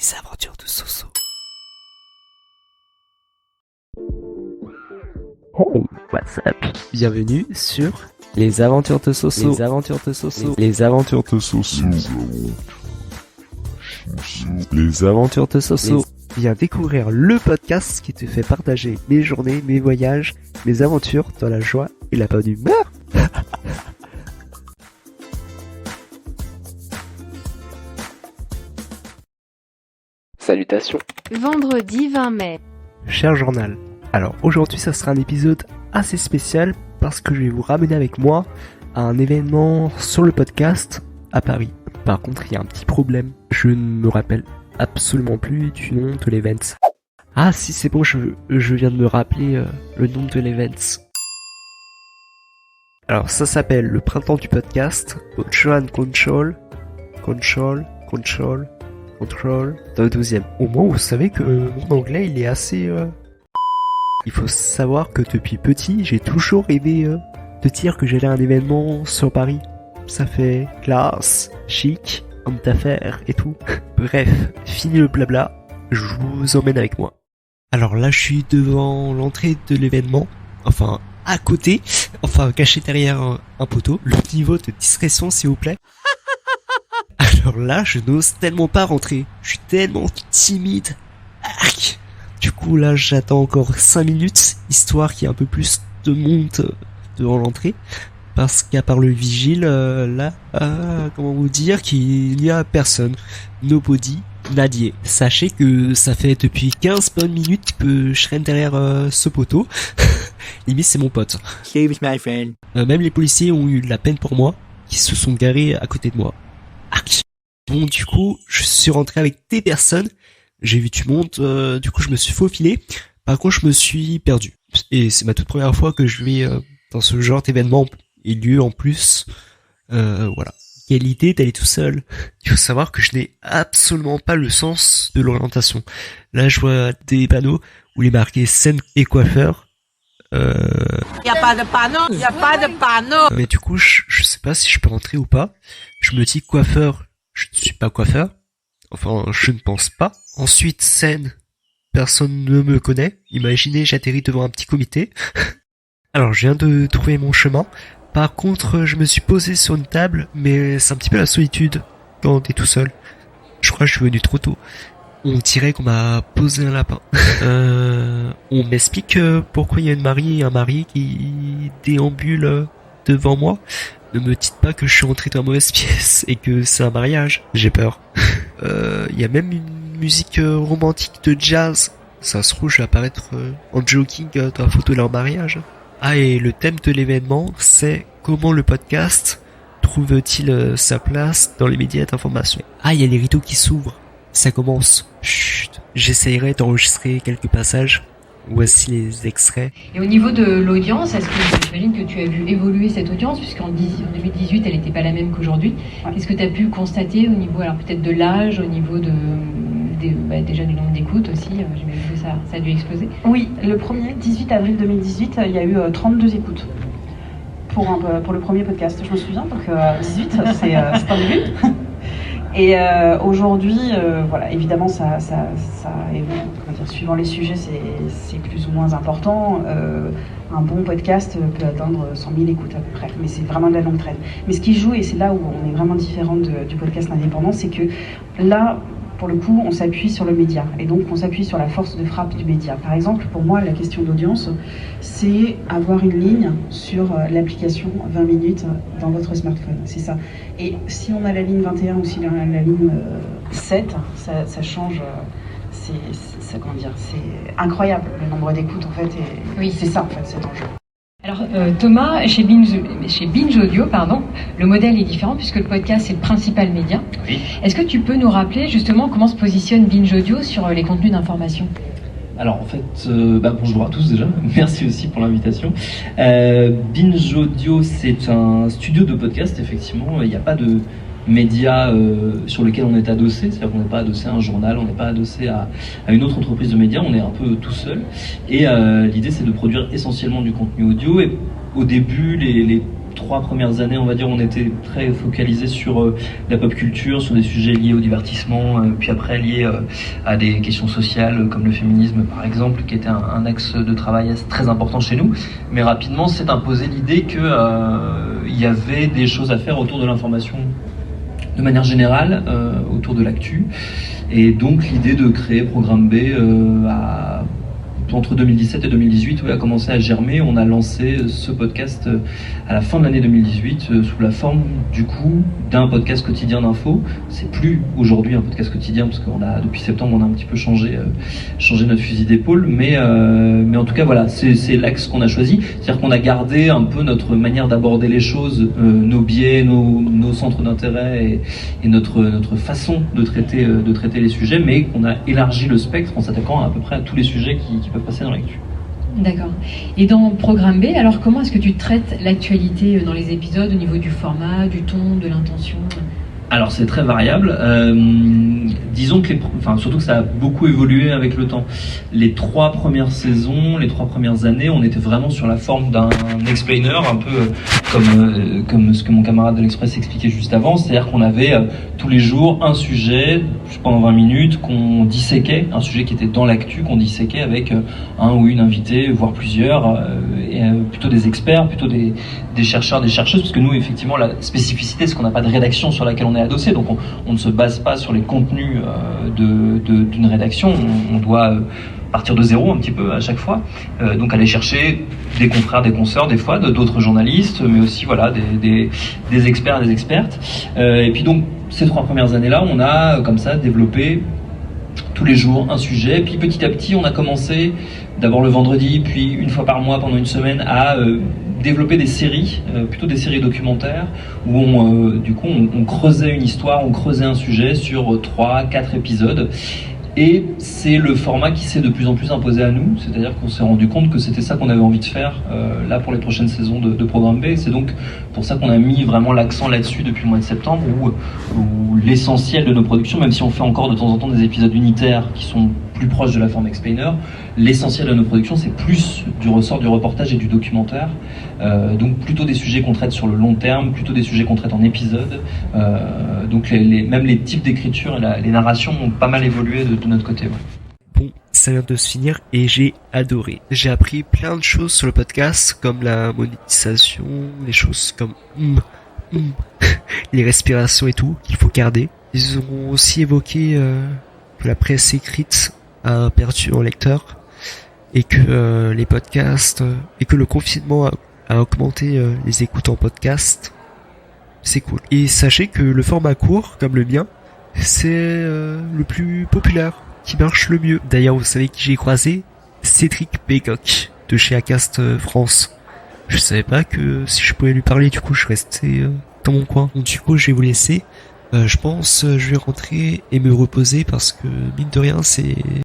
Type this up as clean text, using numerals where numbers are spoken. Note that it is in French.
Les aventures de Soso. Hey, what's up? Bienvenue sur Les aventures de Soso. Les aventures de Soso. Les aventures de Soso. Les aventures de Soso. Viens découvrir le podcast qui te fait partager mes journées, mes voyages, mes aventures dans la joie et la bonne humeur. Salutations. Vendredi 20 mai. Cher journal, alors aujourd'hui ça sera un épisode assez spécial parce que je vais vous ramener avec moi à un événement sur le podcast à Paris. Par contre il y a un petit problème, je ne me rappelle absolument plus du nom de l'event. Ah si c'est bon, je viens de me rappeler le nom de l'event. Alors ça s'appelle le printemps du podcast, Control dans le 12e. Au moins vous savez que mon anglais il est assez... Il faut savoir que depuis petit j'ai toujours rêvé de dire que j'allais à un événement sur Paris. Ça fait classe, chic, homme d'affaires et tout. Bref, fini le blabla, je vous emmène avec moi. Alors là je suis devant l'entrée de l'événement, enfin à côté, enfin caché derrière un poteau. Le niveau de discrétion s'il vous plaît. Alors là, je n'ose tellement pas rentrer. Je suis tellement timide. Arc. Du coup, là, j'attends encore 5 minutes, histoire qu'il y ait un peu plus de monde devant l'entrée. Parce qu'à part le vigile, là, comment vous dire qu'il n'y a personne. Nobody, nadier. Sachez que ça fait depuis 15 bonnes minutes que je traîne derrière ce poteau. Limite, c'est mon pote. Save my friend. Même les policiers ont eu de la peine pour moi, qui se sont garés à côté de moi. Arc. Bon, du coup, je suis rentré avec des personnes, j'ai vu du monde, du coup je me suis faufilé, par contre je me suis perdu. Et c'est ma toute première fois que je vais dans ce genre d'événement et lieu en plus, voilà. Quelle idée d'aller tout seul. Il faut savoir que je n'ai absolument pas le sens de l'orientation. Là je vois des panneaux où il est marqué scène et coiffeur. Y a pas de panneau. Mais du coup, je sais pas si je peux rentrer ou pas. Je me dis coiffeur, je ne suis pas coiffeur. Enfin, je ne pense pas. Ensuite, scène, personne ne me connaît. Imaginez, j'atterris devant un petit comité. Alors, je viens de trouver mon chemin. Par contre, je me suis posé sur une table, mais c'est un petit peu la solitude quand t'es tout seul. Je crois que je suis venu trop tôt. On dirait qu'on m'a posé un lapin. On m'explique pourquoi il y a une mariée et un marié qui déambulent devant moi. Ne me dites pas que je suis entré dans la mauvaise pièce et que c'est un mariage. J'ai peur. Il y a même une musique romantique de jazz. Ça se trouve, je vais apparaître en jogging dans la photo de leur mariage. Ah, et le thème de l'événement, c'est comment le podcast trouve-t-il sa place dans les médias d'information. Ah, il y a les rideaux qui s'ouvrent. Ça commence. Chut. J'essayerai d'enregistrer quelques passages. Voici les extraits. Et au niveau de l'audience, est-ce que j'imagine que tu as vu évoluer cette audience, puisqu'en 2018, elle n'était pas la même qu'aujourd'hui. Ouais. Est-ce que tu as pu constater au niveau, alors peut-être de l'âge, au niveau déjà du nombre d'écoutes aussi, j'imagine que ça a dû exploser. Oui, le premier, 18 avril 2018, il y a eu 32 écoutes pour le premier podcast, je me souviens. Donc 18, c'est un début. Et aujourd'hui, voilà, évidemment, ça suivant les sujets, c'est plus ou moins important. Un bon podcast peut atteindre 100 000 écoutes à peu près, mais c'est vraiment de la longue traîne. Mais ce qui joue, et c'est là où on est vraiment différent du podcast indépendant, c'est que là, pour le coup, on s'appuie sur le média, et donc on s'appuie sur la force de frappe du média. Par exemple, pour moi, la question d'audience, c'est avoir une ligne sur l'application 20 minutes dans votre smartphone, c'est ça. Et si on a la ligne 21 ou si on a la ligne 7, ça change, c'est incroyable le nombre d'écoutes en fait, et oui, c'est ça en fait cet enjeu. Alors Thomas, chez Binge Audio, le modèle est différent puisque le podcast c'est le principal média. Oui. Est-ce que tu peux nous rappeler justement comment se positionne Binge Audio sur les contenus d'information ? Alors en fait, bonjour à tous déjà, merci aussi pour l'invitation. Binge Audio, c'est un studio de podcast, effectivement, il n'y a pas de média sur lequel on est adossé, c'est-à-dire qu'on n'est pas adossé à un journal, on n'est pas adossé à une autre entreprise de médias, on est un peu tout seul. Et l'idée c'est de produire essentiellement du contenu audio, et au début, les 3 premières années, on va dire, on était très focalisé sur la pop culture, sur des sujets liés au divertissement, puis après liés à des questions sociales comme le féminisme par exemple, qui était un axe de travail très important chez nous. Mais rapidement s'est imposée l'idée que il y avait des choses à faire autour de l'information de manière générale, autour de l'actu. Et donc l'idée de créer Programme B entre 2017 et 2018 a commencé à germer. On a lancé ce podcast à la fin de l'année 2018 sous la forme du coup d'un podcast quotidien d'info. C'est plus aujourd'hui un podcast quotidien parce qu'on a depuis septembre on a un petit peu changé notre fusil d'épaule, mais en tout cas voilà, c'est l'axe qu'on a choisi. C'est-à-dire qu'on a gardé un peu notre manière d'aborder les choses, nos biais, nos centres d'intérêt et notre façon de traiter les sujets, mais qu'on a élargi le spectre en s'attaquant à peu près à tous les sujets qui peuvent passer dans l'actu. D'accord. Et dans Programme B, alors comment est-ce que tu traites l'actualité dans les épisodes au niveau du format, du ton, de l'intention ? Alors c'est très variable. Disons que surtout que ça a beaucoup évolué avec le temps. Les 3 premières saisons, les 3 premières années, on était vraiment sur la forme d'un explainer, un peu comme ce que mon camarade de l'Express expliquait juste avant. C'est-à-dire qu'on avait tous les jours un sujet pendant 20 minutes qu'on disséquait, un sujet qui était dans l'actu, qu'on disséquait avec un ou une invitée, voire plusieurs, plutôt des experts, plutôt des chercheurs, des chercheuses, parce que nous, effectivement, la spécificité, c'est qu'on n'a pas de rédaction sur laquelle on est adossé, donc on ne se base pas sur les contenus d'une rédaction, on doit partir de zéro un petit peu à chaque fois, donc aller chercher des confrères, des consoeurs, des fois d'autres journalistes, mais aussi voilà des experts et des expertes. Et puis donc ces 3 premières années-là, on a comme ça développé tous les jours un sujet, puis petit à petit on a commencé d'abord le vendredi, puis une fois par mois pendant une semaine à développer des séries, plutôt des séries documentaires, où on creusait une histoire, on creusait un sujet sur 3-4 épisodes. Et c'est le format qui s'est de plus en plus imposé à nous, c'est-à-dire qu'on s'est rendu compte que c'était ça qu'on avait envie de faire là pour les prochaines saisons de Programme B. C'est donc pour ça qu'on a mis vraiment l'accent là-dessus depuis le mois de septembre, où l'essentiel de nos productions, même si on fait encore de temps en temps des épisodes unitaires qui sont plus proches de la forme explainer, l'essentiel de nos productions c'est plus du ressort du reportage et du documentaire, donc plutôt des sujets qu'on traite sur le long terme, plutôt des sujets qu'on traite en épisodes, donc même les types d'écriture et les narrations ont pas mal évolué de notre côté. Ouais. Bon, ça vient de se finir et j'ai adoré. J'ai appris plein de choses sur le podcast, comme la monétisation, des choses comme les respirations et tout, qu'il faut garder. Ils ont aussi évoqué que la presse écrite a perdu en lecteur et que les podcasts et que le confinement a augmenté les écoutes en podcast. C'est cool. Et sachez que le format court, comme le mien, c'est le plus populaire, qui marche le mieux. D'ailleurs, vous savez qui j'ai croisé ? Cédric Bécoq, de chez Acast France. Je savais pas que si je pouvais lui parler, du coup je restais dans mon coin. Donc du coup je vais vous laisser. Je pense je vais rentrer et me reposer parce que mine de rien c'est